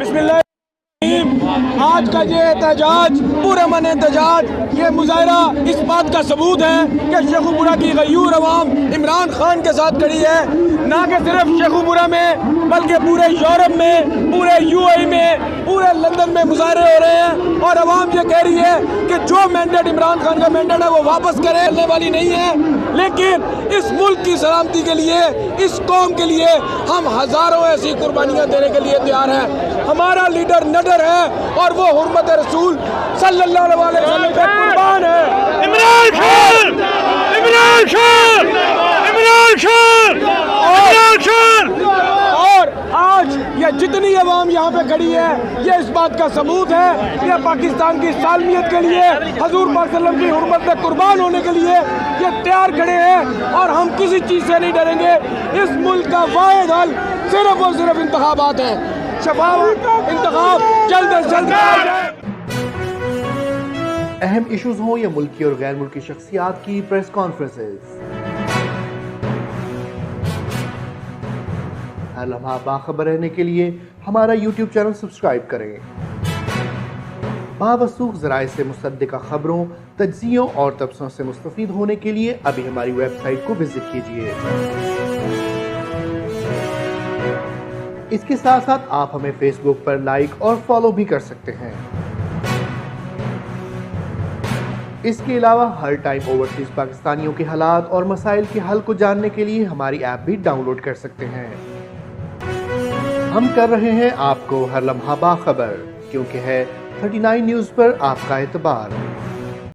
بسم اللہ آج کا یہ احتجاج پرامن احتجاج یہ مظاہرہ اس بات کا ثبوت ہے کہ شیخو پورہ کی غیور عوام عمران خان کے ساتھ کھڑی ہے، نہ کہ صرف شیخو پورہ میں بلکہ پورے یورپ میں، پورے یو اے میں، پورے لندن میں مظاہرے ہو رہے ہیں اور عوام یہ کہہ رہی ہے کہ جو مینڈیٹ عمران خان کا مینڈیٹ ہے وہ واپس کرنے والی نہیں ہے، لیکن اس ملک کی سلامتی کے لیے، اس قوم کے لیے ہم ہزاروں ایسی قربانیاں دینے کے لیے تیار ہیں۔ ہمارا لیڈر نڈر ہے اور وہ حرمت رسول صلی اللہ علیہ وسلم پہ قربان ہے۔ عمران خان! عمران خان! عمران خان! عمران خان! اور آج یہ جتنی عوام یہاں پہ کھڑی ہے یہ اس بات کا ثبوت ہے کہ پاکستان کی سالمیت کے لیے، حضور پاک صلی اللہ علیہ وسلم کی حرمت میں قربان ہونے کے لیے یہ تیار کھڑے ہیں اور ہم کسی چیز سے نہیں ڈریں گے۔ اس ملک کا واحد حل صرف اور صرف انتخابات ہیں، شفاف انتخاب جلد از جلد کیا جائے۔ اہم ایشوز ہوں یا ملکی اور غیر ملکی شخصیات کی پریس کانفرنسز، ہر لمحہ باخبر رہنے کے لیے ہمارا یوٹیوب چینل سبسکرائب کریں۔ باوثوق ذرائع سے مصدقہ خبروں، تجزیوں اور تبصروں سے مستفید ہونے کے لیے ابھی ہماری ویب سائٹ کو وزٹ کیجیے۔ اس کے ساتھ ساتھ آپ ہمیں فیس بک پر لائک اور فالو بھی کر سکتے ہیں۔ اس کے علاوہ ہر ٹائم اوورسیز پاکستانیوں کے حالات اور مسائل کے حل کو جاننے کے لیے ہماری ایپ بھی ڈاؤن لوڈ کر سکتے ہیں۔ ہم کر رہے ہیں آپ کو ہر لمحہ باخبر، کیونکہ ہے 39 نیوز پر آپ کا اعتبار۔